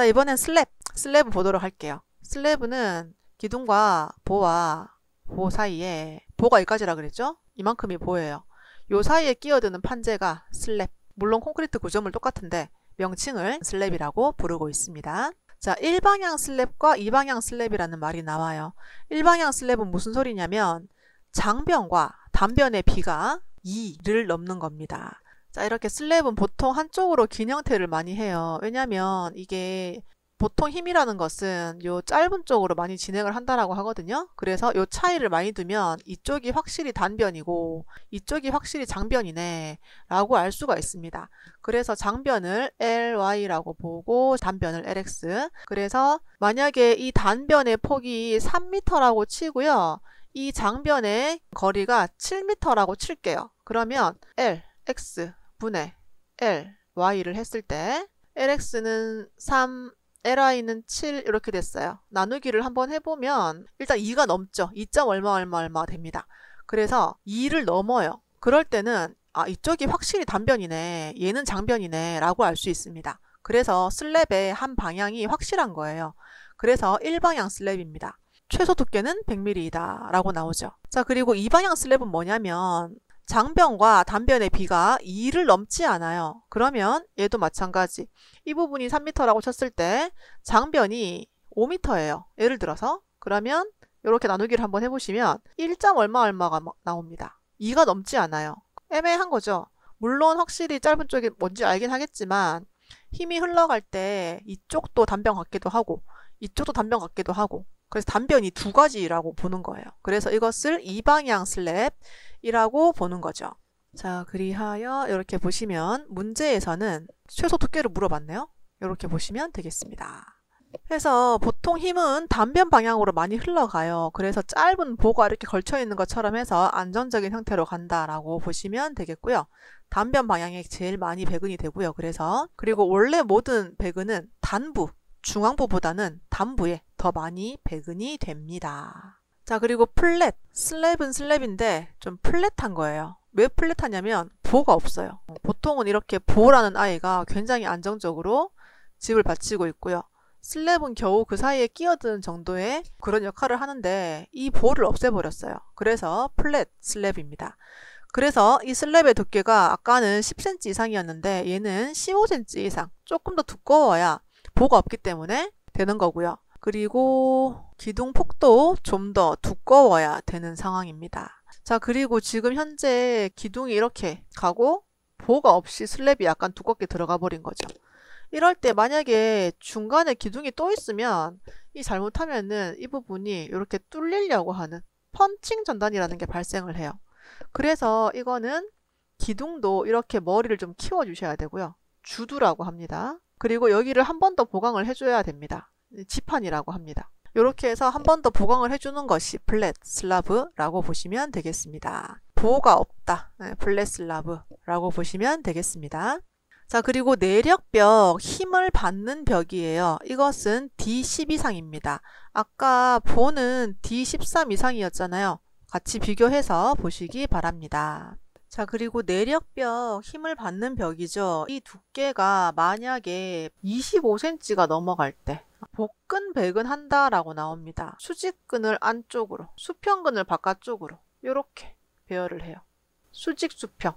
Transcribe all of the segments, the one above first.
자, 이번엔 슬래브 보도록 할게요. 슬래브는 기둥과 보와 보 사이에, 보가 여기까지라 그랬죠? 이만큼이 보예요. 요 사이에 끼어드는 판재가 슬랩. 물론 콘크리트 구조물 똑같은데 명칭을 슬랩이라고 부르고 있습니다. 자, 일방향 슬랩과 이방향 슬랩이라는 말이 나와요. 일방향 슬랩은 무슨 소리냐면 장변과 단변의 비가 2를 넘는 겁니다. 자, 이렇게 슬랩은 보통 한쪽으로 긴 형태를 많이 해요. 왜냐면 이게 보통 힘이라는 것은 요 짧은 쪽으로 많이 진행을 한다라고 하거든요. 그래서 요 차이를 많이 두면 이쪽이 확실히 단변이고 이쪽이 확실히 장변이네 라고 알 수가 있습니다. 그래서 장변을 LY라고 보고 단변을 LX. 그래서 만약에 이 단변의 폭이 3m라고 치고요. 이 장변의 거리가 7m라고 칠게요. 그러면 LX 분의 LY를 했을 때 LX는 3, LI는 7 이렇게 됐어요. 나누기를 한번 해보면 일단 2가 넘죠. 2. 얼마 됩니다. 그래서 2를 넘어요. 그럴 때는 이쪽이 확실히 단변이네, 얘는 장변이네 라고 알 수 있습니다. 그래서 슬랩의 한 방향이 확실한 거예요. 그래서 일방향 슬랩입니다. 최소 두께는 100mm이다 라고 나오죠. 자, 그리고 이방향 슬랩은 뭐냐면 장변과 단변의 비가 2를 넘지 않아요. 그러면 얘도 마찬가지. 이 부분이 3m라고 쳤을 때 장변이 5m예요. 예를 들어서. 그러면 이렇게 나누기를 한번 해보시면 1. 얼마가 나옵니다. 2가 넘지 않아요. 애매한 거죠. 물론 확실히 짧은 쪽이 뭔지 알긴 하겠지만 힘이 흘러갈 때 이쪽도 단변 같기도 하고 이쪽도 단변 같기도 하고 그래서 단변이 두 가지라고 보는 거예요. 그래서 이것을 이방향 슬랩이라고 보는 거죠. 자, 그리하여 이렇게 보시면 문제에서는 최소 두께를 물어봤네요. 이렇게 보시면 되겠습니다. 그래서 보통 힘은 단변 방향으로 많이 흘러가요. 그래서 짧은 보가 이렇게 걸쳐 있는 것처럼 해서 안정적인 형태로 간다라고 보시면 되겠고요. 단변 방향에 제일 많이 배근이 되고요. 그리고 원래 모든 배근은 단부, 중앙부보다는 단부에 더 많이 배근이 됩니다. 자, 그리고 플랫. 슬랩은 슬랩인데 좀 플랫한 거예요. 왜 플랫하냐면 보가 없어요. 보통은 이렇게 보라는 아이가 굉장히 안정적으로 집을 받치고 있고요. 슬랩은 겨우 그 사이에 끼어드는 정도의 그런 역할을 하는데 이 보를 없애버렸어요. 그래서 플랫 슬랩입니다. 그래서 이 슬랩의 두께가 아까는 10cm 이상이었는데 얘는 15cm 이상, 조금 더 두꺼워야 보가 없기 때문에 되는 거고요. 그리고 기둥 폭도 좀 더 두꺼워야 되는 상황입니다. 자, 그리고 지금 현재 기둥이 이렇게 가고 보가 없이 슬랩이 약간 두껍게 들어가 버린 거죠. 이럴 때 만약에 중간에 기둥이 또 있으면 이 잘못하면은 이 부분이 이렇게 뚫리려고 하는 펀칭 전단이라는 게 발생을 해요. 그래서 이거는 기둥도 이렇게 머리를 좀 키워 주셔야 되고요. 주두라고 합니다. 그리고 여기를 한 번 더 보강을 해줘야 됩니다. 지판이라고 합니다. 이렇게 해서 한 번 더 보강을 해주는 것이 플랫 슬라브라고 보시면 되겠습니다. 보가 없다. 플랫 슬라브라고 보시면 되겠습니다. 자, 그리고 내력벽, 힘을 받는 벽이에요. 이것은 D10 이상입니다. 아까 보는 D13 이상이었잖아요. 같이 비교해서 보시기 바랍니다. 자, 그리고 내력벽, 힘을 받는 벽이죠. 이 두께가 만약에 25cm가 넘어갈 때 복근 배근 한다라고 나옵니다. 수직근을 안쪽으로, 수평근을 바깥쪽으로 이렇게 배열을 해요. 수직 수평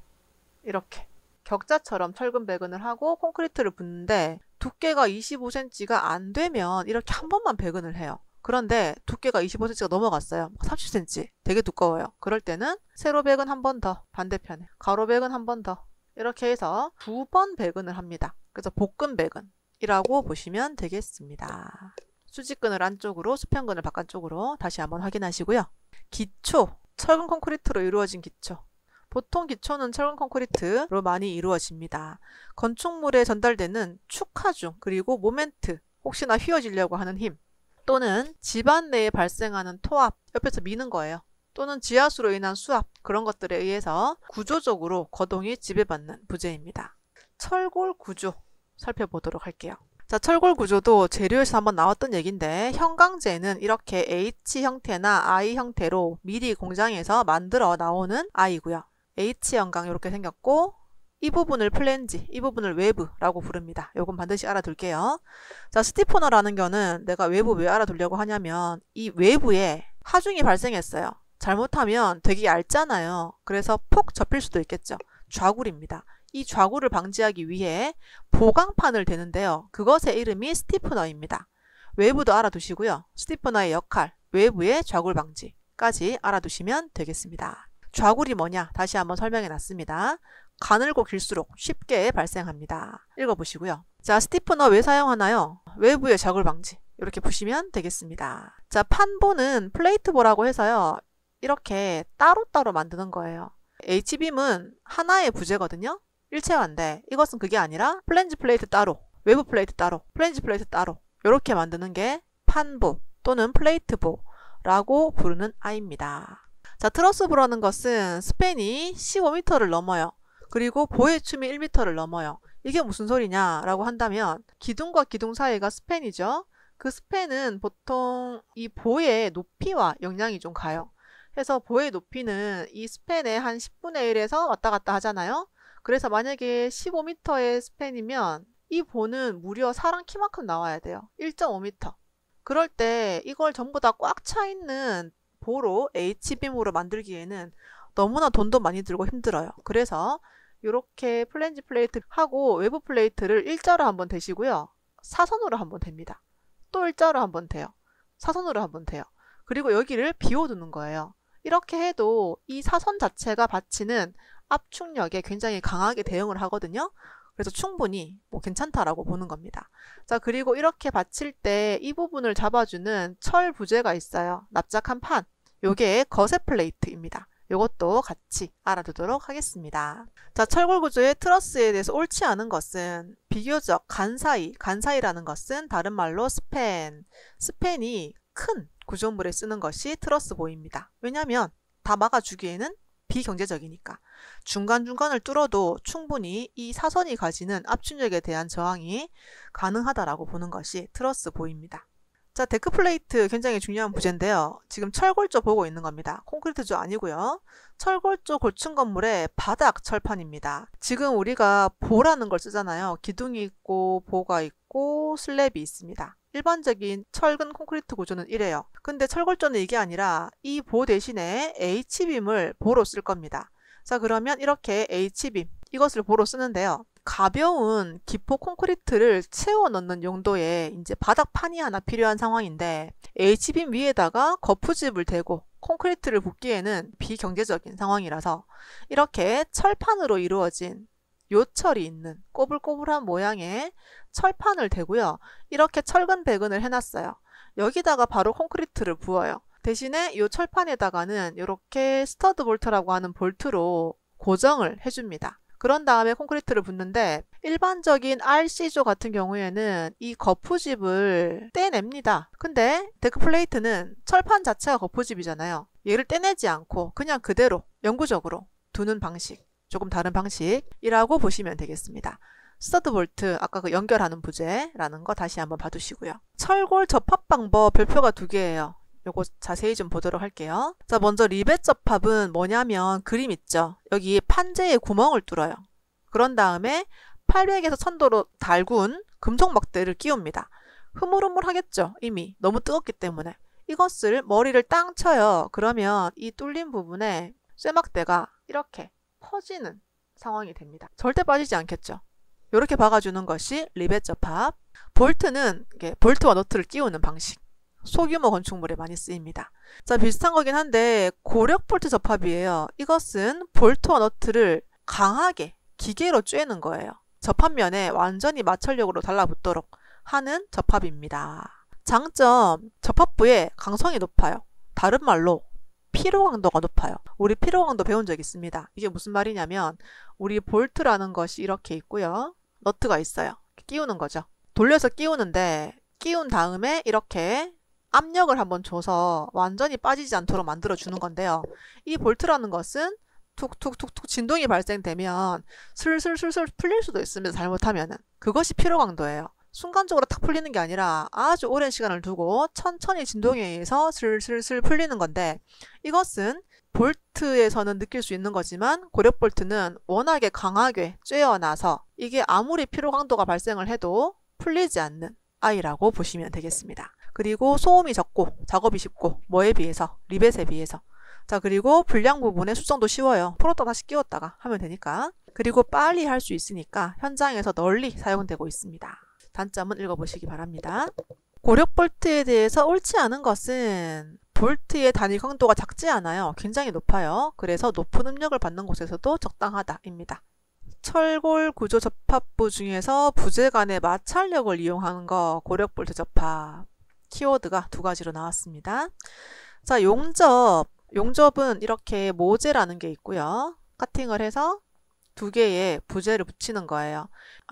이렇게 격자처럼 철근 배근을 하고 콘크리트를 붓는데 두께가 25cm가 안 되면 이렇게 한 번만 배근을 해요. 그런데 두께가 25cm가 넘어갔어요. 30cm. 되게 두꺼워요. 그럴 때는 세로 배근 한 번 더, 반대편에 가로 배근 한 번 더, 이렇게 해서 2번 배근을 합니다. 그래서 복근 배근이라고 보시면 되겠습니다. 수직근을 안쪽으로, 수평근을 바깥쪽으로 다시 한번 확인하시고요. 기초, 철근 콘크리트로 이루어진 기초. 보통 기초는 철근 콘크리트로 많이 이루어집니다. 건축물에 전달되는 축하중, 그리고 모멘트, 혹시나 휘어지려고 하는 힘, 또는 집안 내에 발생하는 토압, 옆에서 미는 거예요. 또는 지하수로 인한 수압, 그런 것들에 의해서 구조적으로 거동이 지배받는 부재입니다. 철골 구조 살펴보도록 할게요. 자, 철골 구조도 재료에서 한번 나왔던 얘기인데 형광재는 이렇게 H 형태나 I 형태로 미리 공장에서 만들어 나오는 I고요. H 형광 이렇게 생겼고 이 부분을 플랜지, 이 부분을 외부라고 부릅니다. 요건 반드시 알아둘게요. 자, 스티프너라는 거는 내가 외부 왜 알아두려고 하냐면 이 외부에 하중이 발생했어요. 잘못하면 되게 얇잖아요. 그래서 폭 접힐 수도 있겠죠. 좌굴입니다. 이 좌굴을 방지하기 위해 보강판을 대는데요. 그것의 이름이 스티프너입니다. 외부도 알아두시고요. 스티프너의 역할, 외부의 좌굴 방지까지 알아두시면 되겠습니다. 좌굴이 뭐냐? 다시 한번 설명해 놨습니다. 가늘고 길수록 쉽게 발생합니다. 읽어보시고요. 자, 스티프너 왜 사용하나요? 외부의 좌굴 방지. 이렇게 보시면 되겠습니다. 자, 판보는 플레이트보라고 해서요. 이렇게 따로따로 만드는 거예요. H빔은 하나의 부재거든요. 일체화인데 이것은 그게 아니라 플랜지 플레이트 따로, 외부 플레이트 따로, 플랜지 플레이트 따로 이렇게 만드는 게 판보 또는 플레이트보라고 부르는 아이입니다. 자, 트러스보라는 것은 스팬이 15m를 넘어요. 그리고 보의 춤이 1m를 넘어요. 이게 무슨 소리냐라고 한다면 기둥과 기둥 사이가 스팬이죠. 그 스팬은 보통 이 보의 높이와 영향이 좀 가요. 그래서 보의 높이는 이 스팬의 한 10분의 1에서 왔다 갔다 하잖아요. 그래서 만약에 15m의 스팬이면 이 보는 무려 사람 키만큼 나와야 돼요. 1.5m. 그럴 때 이걸 전부 다 꽉 차 있는 보로 H빔으로 만들기에는 너무나 돈도 많이 들고 힘들어요. 그래서 이렇게 플랜지 플레이트 하고 외부 플레이트를 일자로 한번 대시고요. 사선으로 한번 댑니다. 또 일자로 한번 대요. 사선으로 한번 대요. 그리고 여기를 비워두는 거예요. 이렇게 해도 이 사선 자체가 받치는 압축력에 굉장히 강하게 대응을 하거든요. 그래서 충분히 괜찮다라고 보는 겁니다. 자, 그리고 이렇게 받칠 때 이 부분을 잡아주는 철 부재가 있어요. 납작한 판. 요게 거세 플레이트입니다. 요것도 같이 알아두도록 하겠습니다. 자, 철골 구조의 트러스에 대해서 옳지 않은 것은 비교적 간사이라는 것은 다른 말로 스팬이 큰 구조물에 쓰는 것이 트러스보입니다. 왜냐하면 다 막아주기에는 비경제적이니까. 중간중간을 뚫어도 충분히 이 사선이 가지는 압축력에 대한 저항이 가능하다라고 보는 것이 트러스보입니다. 자, 데크플레이트 굉장히 중요한 부재인데요. 지금 철골조 보고 있는 겁니다. 콘크리트조 아니고요. 철골조 고층 건물의 바닥 철판입니다. 지금 우리가 보라는 걸 쓰잖아요. 기둥이 있고 보가 있고 슬랩이 있습니다. 일반적인 철근 콘크리트 구조는 이래요. 근데 철골조는 이게 아니라 이 보 대신에 H빔을 보로 쓸 겁니다. 자, 그러면 이렇게 H빔 이것을 보로 쓰는데요. 가벼운 기포 콘크리트를 채워 넣는 용도의 이제 바닥판이 하나 필요한 상황인데 H빔 위에다가 거푸집을 대고 콘크리트를 붓기에는 비경제적인 상황이라서 이렇게 철판으로 이루어진 요철이 있는 꼬불꼬불한 모양의 철판을 대고요. 이렇게 철근 배근을 해놨어요. 여기다가 바로 콘크리트를 부어요. 대신에 이 철판에다가는 이렇게 스터드 볼트라고 하는 볼트로 고정을 해줍니다. 그런 다음에 콘크리트를 붓는데 일반적인 RC조 같은 경우에는 이 거푸집을 떼냅니다. 근데 데크플레이트는 철판 자체가 거푸집이잖아요. 얘를 떼내지 않고 그냥 그대로 영구적으로 두는 방식, 조금 다른 방식이라고 보시면 되겠습니다. 스터드 볼트, 아까 그 연결하는 부재라는 거 다시 한번 봐두시고요. 철골 접합 방법 별표가 2개예요. 요거 자세히 좀 보도록 할게요. 자, 먼저 리벳 접합은 뭐냐면 그림 있죠? 여기 판재에 구멍을 뚫어요. 그런 다음에 800에서 1000도로 달군 금속 막대를 끼웁니다. 흐물흐물하겠죠? 이미 너무 뜨겁기 때문에. 이것을 머리를 땅 쳐요. 그러면 이 뚫린 부분에 쇠막대가 이렇게 퍼지는 상황이 됩니다. 절대 빠지지 않겠죠? 이렇게 박아주는 것이 리벳 접합. 볼트는 볼트와 너트를 끼우는 방식. 소규모 건축물에 많이 쓰입니다. 자, 비슷한 거긴 한데 고력 볼트 접합이에요. 이것은 볼트와 너트를 강하게 기계로 쬐는 거예요. 접합면에 완전히 마찰력으로 달라붙도록 하는 접합입니다. 장점, 접합부의 강성이 높아요. 다른 말로 피로 강도가 높아요. 우리 피로 강도 배운 적 있습니다. 이게 무슨 말이냐면 우리 볼트라는 것이 이렇게 있고요. 너트가 있어요. 끼우는 거죠. 돌려서 끼우는데 끼운 다음에 이렇게 압력을 한번 줘서 완전히 빠지지 않도록 만들어주는 건데요. 이 볼트라는 것은 툭툭툭툭 진동이 발생되면 슬슬슬슬 풀릴 수도 있습니다. 잘못하면은. 그것이 피로 강도예요. 순간적으로 탁 풀리는 게 아니라 아주 오랜 시간을 두고 천천히 진동에 의해서 슬슬슬 풀리는 건데 이것은 볼트에서는 느낄 수 있는 거지만 고력 볼트는 워낙에 강하게 쬐어나서 이게 아무리 피로 강도가 발생을 해도 풀리지 않는 아이라고 보시면 되겠습니다. 그리고 소음이 적고 작업이 쉽고 뭐에 비해서? 리벳에 비해서. 자, 그리고 불량 부분에 수정도 쉬워요. 풀었다 다시 끼웠다가 하면 되니까. 그리고 빨리 할 수 있으니까 현장에서 널리 사용되고 있습니다. 단점은 읽어보시기 바랍니다. 고력 볼트에 대해서 옳지 않은 것은 볼트의 단위 강도가 작지 않아요. 굉장히 높아요. 그래서 높은 응력을 받는 곳에서도 적당하다입니다. 철골 구조 접합부 중에서 부재 간의 마찰력을 이용하는 거 고력 볼트 접합. 키워드가 두 가지로 나왔습니다. 자, 용접. 용접은 이렇게 모재라는 게 있고요. 카팅을 해서 두 개의 부재를 붙이는 거예요.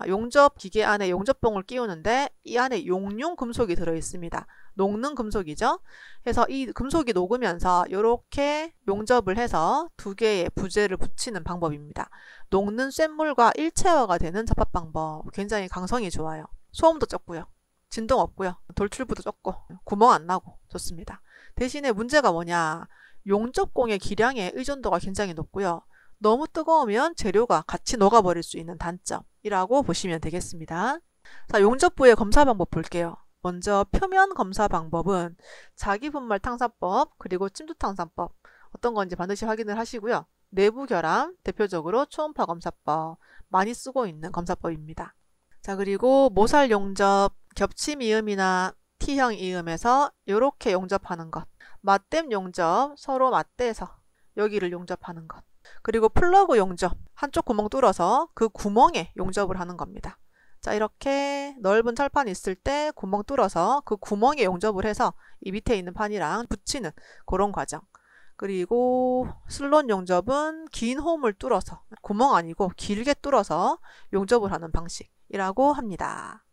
용접 기계 안에 용접봉을 끼우는데 이 안에 용융 금속이 들어있습니다. 녹는 금속이죠. 그래서 이 금속이 녹으면서 이렇게 용접을 해서 두 개의 부재를 붙이는 방법입니다. 녹는 쇳물과 일체화가 되는 접합 방법. 굉장히 강성이 좋아요. 소음도 적고요. 진동 없고요. 돌출부도 적고 구멍 안 나고 좋습니다. 대신에 문제가 뭐냐? 용접공의 기량의 의존도가 굉장히 높고요. 너무 뜨거우면 재료가 같이 녹아버릴 수 있는 단점이라고 보시면 되겠습니다. 자, 용접부의 검사 방법 볼게요. 먼저 표면 검사 방법은 자기분말 탕사법 그리고 침투 탕사법 어떤 건지 반드시 확인을 하시고요. 내부 결함 대표적으로 초음파 검사법 많이 쓰고 있는 검사법입니다. 자, 그리고 모살 용접 겹침 이음이나 T형 이음에서 이렇게 용접하는 것, 맞댐 용접 서로 맞대서 여기를 용접하는 것, 그리고 플러그 용접 한쪽 구멍 뚫어서 그 구멍에 용접을 하는 겁니다. 자, 이렇게 넓은 철판이 있을 때 구멍 뚫어서 그 구멍에 용접을 해서 이 밑에 있는 판이랑 붙이는 그런 과정. 그리고 슬롯 용접은 긴 홈을 뚫어서 구멍 아니고 길게 뚫어서 용접을 하는 방식이라고 합니다.